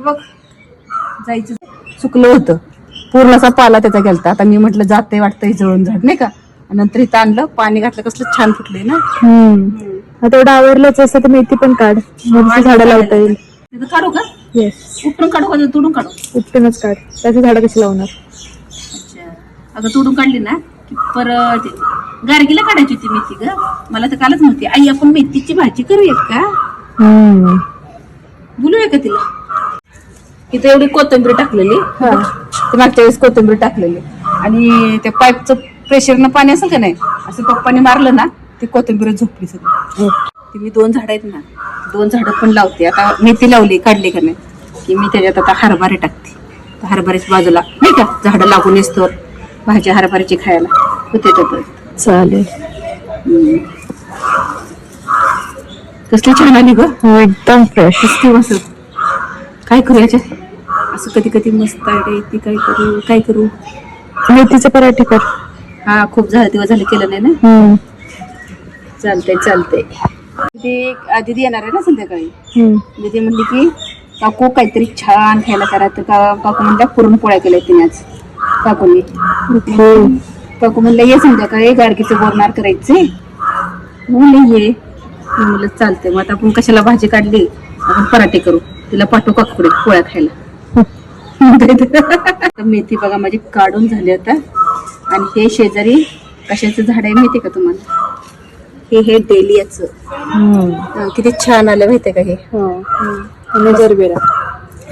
बघ जायचं चुकलं होतं, पूर्ण असा पाला त्याचा गेलता. आता मी म्हटलं जाते वाटतंय जळून झाड नाही का, नंतर इथं आणलं पाणी घातलं, कसलं छान फुटले ना. तेवढं आवडलंच असतं तर मेथी पण काढ, झाडं लावता येईल. काढू का? येस, उपटून काढू का तोडून काढू? उपटूनच काढ, त्याची झाडं कशी लावणार? अच्छा, अगं तोडून काढली ना की परत गारगीला काढायची होती मेथी ग. मला तर कालच नव्हती आई आपण मेथीची भाजी करूयात का, बोलूया का तिला. इथे एवढी कोथिंबीर टाकलेली, मागच्या वेळेस कोथिंबीर टाकलेली, आणि त्या पाईपचं प्रेशरनं पाणी असेल का नाही, असं पप्पाने मारलं ना ती कोथिंबीर झोपली सगळी. ती मी 2 झाडं आहेत ना, 2 झाडं पण लावते. आता मेथी लावली काढली का नाही की मी त्याच्यात आता हरभरे टाकते. हरभऱ्याच्या बाजूला नाही का झाडं लागून येतो भाज्या हरभऱ्याची खायला होते तर चालेल. कसली छान आली ग, एकदम फ्रेश. कसली मस्त. काय करू याच्यात, असं कधी कधी मस्त आयडिया येते. काय करू मेथीचे पराठे कर. हा खूप दिवस झाले केलं नाही ना. चालतंय. दीदी येणार आहे ना संध्याकाळी. दीदी म्हणली की काकू काहीतरी छान खायला करा, तर काकू म्हणल्या पुरणपोळ्या केल्या तिने आज काकूंनी. काकू म्हणलं ये संध्याकाळी गाडगीचं बोरनार करायचे, म्हणलं ये. म्हणलं चालतंय. मग आता आपण कशाला भाजी काढली, आपण पराठे करू. तिला पाठवू काकडे पोळ्या खायला. मेथी बघा माझी काढून झाली आता. आणि हे शेजारी कशाचं झाड आहे माहितीये का तुम्हाला? हे डेलियाचं. किती छान आलं माहितीये का हे जरबेरा.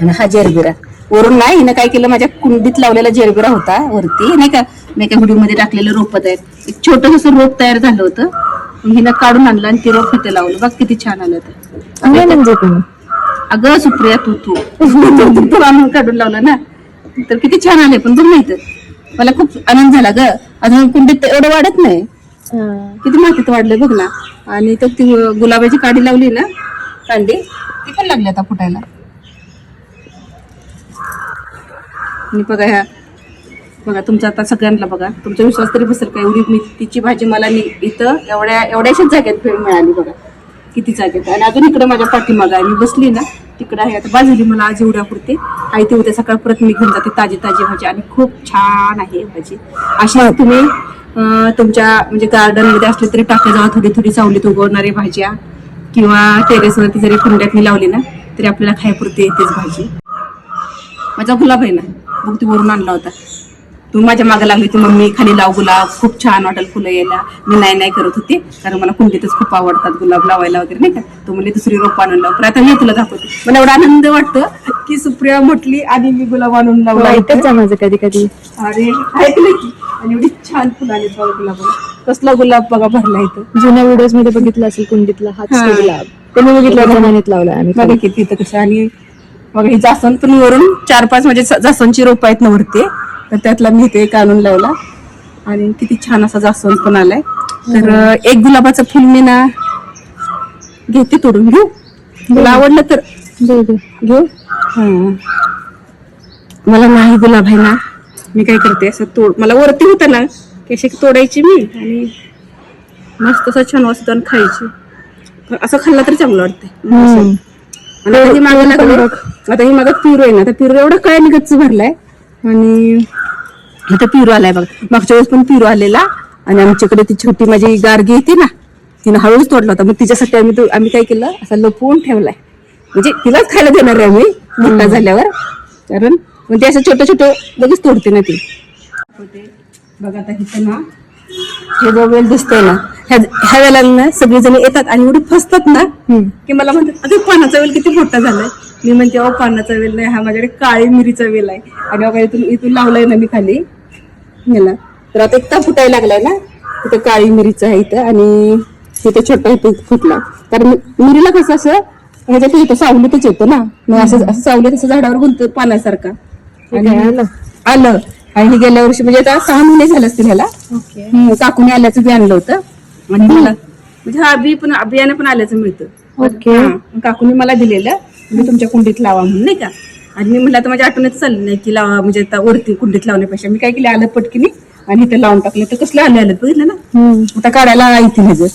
आणि हा जरबिरा वरून नाही, हिनं काय केलं, माझ्या कुंडीत लावलेला जरबिरा होता वरती नाही का, मी एका व्हिडिओ मध्ये टाकलेलं रोप तयार, एक छोटं असं रोप तयार झालं होतं. हिनं काढून आणलं आणि ते रोप तिथे लावलं. बघ किती छान आलं ते. अगं सुप्रिया तू आणून काढून लावलं ना, तर किती छान आले. पण बघ नाही तर मला खूप आनंद झाला ग. अजून कुंडीत एवढं वाढत नाही, किती मातीत वाढलंय बघ ना. आणि तर ती गुलाबाची काडी लावली ना कांडी, ती पण लागली आता फुटायला. आणि बघा ह्या बघा तुमचं आता सगळ्यांना बघा तुमचा विश्वास तरी बसेल का, एवढी मेथीची भाजी मला इथं एवढ्याशाच जागेत मिळाली बघा, किती जागेत. आणि अजून इकडे माझ्या पाठीमागा मी बसली ना तिकडे आहे. आता बाजूली मला आज एवढ्या पुरते आहे ते, उद्या सकाळ परत मी घेऊन जाते ताजी भाजी. आणि खूप छान आहे भाजी. अशी तुम्ही तुमच्या म्हणजे गार्डन मध्ये असले तरी टाका जावा, थोडी सावलीत उगवणारी भाज्या, किंवा टेरेसवरती जरी कुंड्यात मी लावली ना तरी आपल्याला खायपुरती येतेच भाजी. माझा गुलाब आहे ना, बघ ती वरून आणला होता. तू माझ्या मागे लागली होती, मम्मी खाली लाव गुलाब, खूप छान वाटेल फुलं यायला. मी नाही करत होते, कारण मला कुंडीतच खूप आवडतात गुलाब लावायला वगैरे नाही का. तू म्हणली दुसरी रोप आणून लाव, पण आता मी तुला दाखवते. मला एवढा आनंद वाटतो की सुप्रिया म्हटली आणि मी गुलाब आणून लावला. माझं कधी अरे ऐकलं की, आणि एवढी छान फुलं आली बघा गुलाबाला. कसला गुलाब बघा भरला इथं. जुन्या व्हिडिओज मध्ये बघितलं असेल कुंडीतला हाच गुलाब, तुम्ही बघितलं जमान्यात लावला आम्ही. बघा किती इथं कसं. आणि बघा ही जास्वंद पण वरून 4-5 म्हणजे जास्वंदची रोप आहेत ना वरती, तर त्यातला मी इथे एक आणून लावला. आणि किती छान असा जास्वंद पण आलाय. तर एक गुलाबाचं फुल मी ना घेते तोडून, घेऊ तुला आवडलं तर घेऊ. मला नाही गुलाब आहे ना, मी काय करते असं मला वरती होतं ना की अशी तोडायची मी, आणि मस्त असं छान वाजतं आणि खायची. असं खाल्लं तरी चांगलं वाटतंय. आता ही मागं लागलं, आता ही मागं पिरू आहे ना, तर पिरू एवढा काय गच्च भरलाय. आणि आता पिरू आलाय बघा. मागच्या वेळेस पण पिरू आलेला. आणि आमच्याकडे ती छोटी माझी गार्गी येते ना, तिनं हळूच तोडला होता. मग तिच्यासाठी आम्ही काय केलं, असा लपवून ठेवलाय, म्हणजे तिलाच खायला देणार आहे आम्ही मोठा झाल्यावर. कारण म्हणजे असं छोटं लगेच तोडते ना ती. बघा आता इथं ना हे जो वेल दिसतोय ना, ह्या वेळेला ना सगळेजण येतात आणि एवढी फसतात ना की मला म्हणतात अगं पानाचा वेल किती मोठा झालाय. मी म्हणते अहो पानाचा वेल नाही, हा माझ्याकडे काळी मिरीचा वेल आहे. आणि बघा इथून लावलाय ना मी खाली याला, तर आता एकटा फुटायला लागलाय ना. तिथं काळी मिरीचं आहे इथं, आणि तिथे छोटा इथं फुटला. कारण मिरीला कसं असं ह्याच्यात इथं सावलीतच येतं ना, मग असं सावलीत असं झाडावर गुंत पानासारखा. आणि आलं. आणि गेल्या वर्षी म्हणजे आता 6 महिने झाले असतील ह्याला. काकूने आल्याचं बी आणलं होतं. आणि मला म्हणजे हा बियाणं पण आल्याचं मिळतं. काकूने मला दिलेलं, मी तुमच्या कुंडीत लावा म्हणून नाही का. आणि मी म्हटलं तर माझ्या आठवणीत चालली नाही की लावा, म्हणजे आता वरती कुंडीत लावण्यापेक्षा मी काय केलं, आलं पटकीने आणि इथे लावून टाकलं. तर कसले आले बघितलं ना. आता काढायला येतील ह्याचं.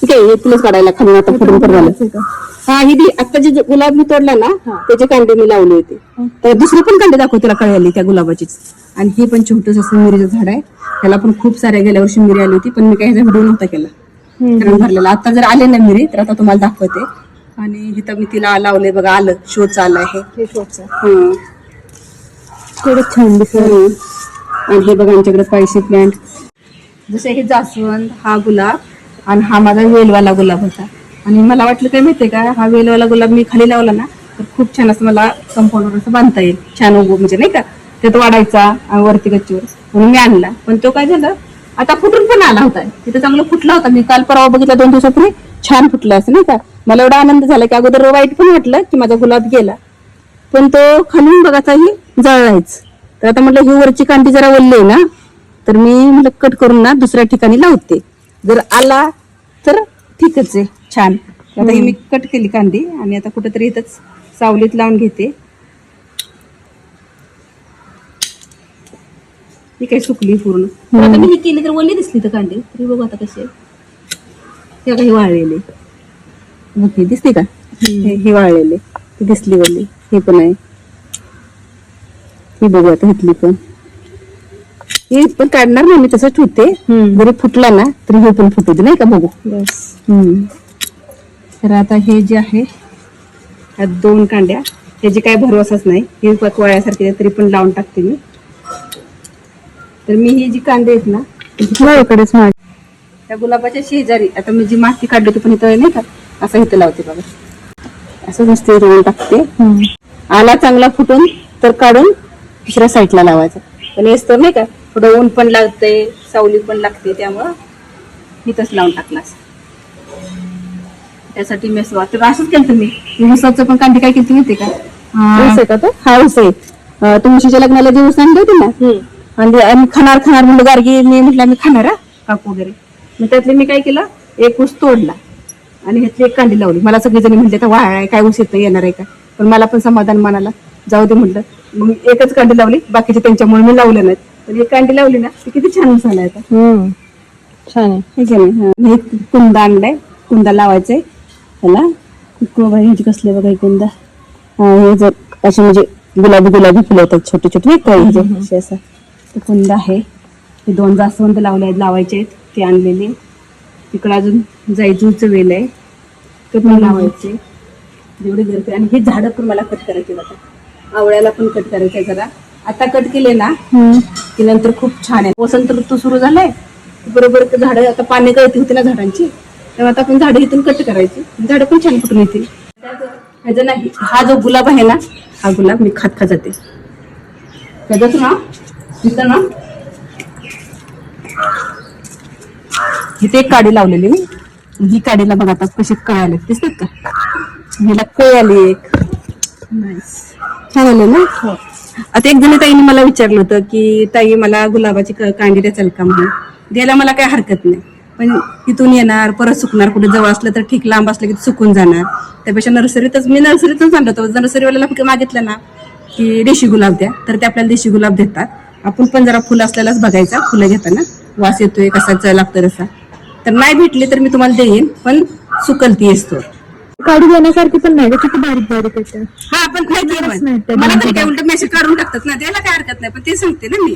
ठीक आहे, तुलाच काढायला खाली आता फुटून पण झालं. हा ही आता जे गुलाब मी तोडला ना त्याचे कांडे मी लावले होते. तर दुसरे पण कांडे दाखव तुला कळाली त्या गुलाबाचीच. आणि हे पण छोटस असं मिरीचं झाड आहे. त्याला पण खूप साऱ्या गेल्या वर्षी मिरी आली होती, पण मी काही ह्याचा व्हिडिओ नव्हता केला कारण भरलेला. आता जर आले ना मिरी तर आता तुम्हाला दाखवते. आणि इथं मी तिला लावले बघा, आलं शोच आलं आहे. थोडं छान दिसत. आणि हे बघा आमच्याकडे पैसे प्लांट जसे हे जास्वंद, हा गुलाब आणि हा माझा वेलवाला गुलाब होता. आणि मला वाटलं काय माहितीये का, हा वेलवाला गुलाब मी खाली लावला ना तर खूप छान असं मला कंपाऊंडवर असं बांधता येईल, छान उभं म्हणजे नाही का, त्यात वाढायचा वरती गच्चीवर, म्हणून मी आणला. पण तो काय झालं, आता फुटून पण आला होता. तिथं चांगला फुटला होता. मी काल परवा बघितला 2 दिवसापूर्वी, छान फुटला असं नाही का. मला एवढा आनंद झाला की अगोदर वाईट पण वाटलं की माझा गुलाब गेला, पण तो खालून बघाचाही जळलायच. तर आता म्हटलं ही वरची कांडी जरा वल्ली आहे ना, तर मी म्हटलं कट करून ना दुसऱ्या ठिकाणी लावते, जर आला तर ठीकच आहे, छान. आता ही मी कट केली कांदी आणि आता कुठेतरी इथंच सावलीत लावून घेते. ही काही सुकली पूर्ण. तर आता मी ही केली तर वल्ली दिसली तर कांडी, तरी बघू आता कशी आहे. हे काही वाळलेले बघ, दिसते का, ही वाळलेले, ती दिसली वल्ली. हे पण आहे, ही बघू आता इथली पण. हे पण काढणार नाही मी, तसंच ठेवते. जरी फुटला ना तरी हे पण फुटू दे नाही का, बघू. तर आता हे जे आहे ह्या 2 कांड्या, त्याची काय भरवसाच नाही, हे वाळ्यासारखे तरी पण लावून टाकते मी. तर मी ही जी कांदे आहेत ना त्या गुलाबाच्या शेजारी आता मी जी माती काढली होती पण इथं नाही का, असं इथं लावते बघा, असं नुसते रोवून टाकते. आला चांगला फुटून तर काढून दुसऱ्या साईडला लावायचं. पण हेच तर नाही का, थोडं ऊन पण लागते, सावली पण लागते, त्यामुळं इथंच लावून टाकला. त्यासाठी मी असं केलं तुम्ही. ऊसाचं पण कांडी काय केली माहिती का, हा ऊस आहे. तुमच्या लग्नाला जे ऊस आणले होते ना, आणि खाणार म्हणलं गार्गी, मी म्हटलं मी खाणार काकू वगैरे. मग त्यातले मी काय केलं, एक ऊस तोडला आणि ह्यातली एक कांडी लावली. मला सगळेजण म्हणले तर वाळ काय ऊस येतं, येणार आहे का, पण मला पण समाधान मनाला, जाऊ दे म्हटलं. मग एकच कांडी लावली, बाकीचे त्यांच्यामुळे मी लावले नाहीत. पण एक कांडी लावली ना ती किती छान ऊस आलाय. छान आहे, ठीक आहे. हे कुंदा आणलाय, कुंदा लावायचंय त्याला. ह्याची कसले बघा कुंदा, हे जर असे म्हणजे गुलाबी फुलं येतात छोटे छोटे असं. कुंद आहे. हे 2 जास्वंद लावायचे आहेत, ते आणलेले. तिकडे अजून जायजूचं वेल आहे, ते पण लावायचे जेवढे गरजे. आणि हे झाडं पण मला कट करायचे आता, आवळ्याला पण कट करायचंय जरा. आता कट केले ना की नंतर खूप छान आहे. वसंत ऋतू सुरू झालाय बरोबर, झाडं आता पाणी गळती होती ना झाडांची, तेव्हा आता आपण झाडं इथून कट करायची, झाडं पण छान फुटून येतील. ह्याचा नाही, हा जो गुलाब आहे ना, हा गुलाब मी खात जाते. त्याच्यात ना इथं ना इथे एक काडी लावलेली मी, ही काडीला बघा आता कशी कळ आले दिसतात का, हिला कळ आली एक, छान आले ना. आता एक जणी ताईने मला विचारलं होतं की ताई मला गुलाबाची कांडी द्याल का म्हणून. द्यायला मला काही हरकत नाही, पण तिथून येणार परत सुकणार, कुठे जवळ असलं तर ठीक, लांब असलं की सुकून जाणार. त्यापेक्षा मी नर्सरीतच आणलं होतं. नर्सरीवाल्याला मागितलं ना की देशी गुलाब द्या, तर ते आपल्याला देशी गुलाब देतात. आपण पण जरा फुलं असलेलाच बघायचा, फुलं घेताना वास येतोय कसा लागतं तसा. तर नाही भेटली तर मी तुम्हाला देईन, पण सुकलती असतो. काढू देण्यासारखी पण नाही, किती बारीक बारीक येते. हा पण मला तरी काय उलट मेसेज काढून टाकतात ना, त्याला काय हरकत नाही, पण ते सांगते ना मी.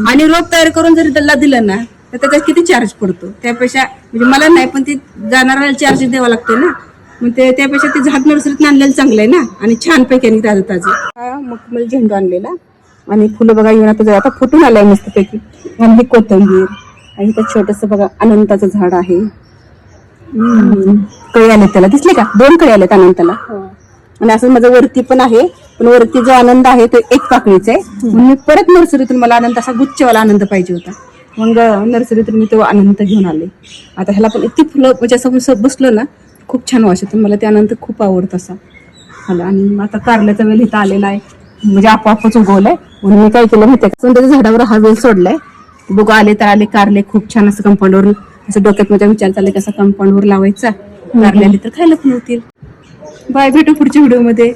आणि रोप तयार करून जरी त्याला दिलं ना तर त्याचा किती चार्ज पडतो, त्यापेक्षा म्हणजे मला नाही पण ते जाणाऱ्याला चार्ज द्यावा लागतो ना. मग त्यापेक्षा ते झाड नर्सरीत आणलेलं चांगलं आहे ना, आणि छान पैकी आणि ताजं मखमल झेंडू आणलेला. आणि फुलं बघा येऊन आता फुटून आलाय मस्तपैकी. आणि ही कोथिंबीर, आणि इथं छोटस बघा अनंताचं झाड आहे. कळी आले त्याला, दिसले का, 2 कळी आलेत अनंताला. आणि असं माझं वरती पण आहे, पण वरती जो आनंद आहे तो एक पाकळीचा आहे. म्हणून मी परत नर्सरीतून, मला आनंद असा गुच्छवाला आनंद पाहिजे होता, मग नर्सरीतून मी तो आनंद घेऊन आले. आता ह्याला पण इतकी फुलं म्हणजे असं बसलो ना खूप छान वास येतो, मला ते आनंद खूप आवडत असा मला. आणि आता कारल्याचा वेल इथं आलेला आहे, म्हणजे आपोआपच उगवलाय. म्हणून मी काय केलं माहितीये का, त्याच्या झाडावर हा वेल सोडलाय. बघू आले तर आले कारले, खूप छान असं कंपाऊंडवर, असं डोक्यात माझ्या विचार चालले कसं कंपाऊंडवर लावायचा, कारले आले तर खायला पण होतील. बाय, भेटू पुढच्या व्हिडिओमध्ये.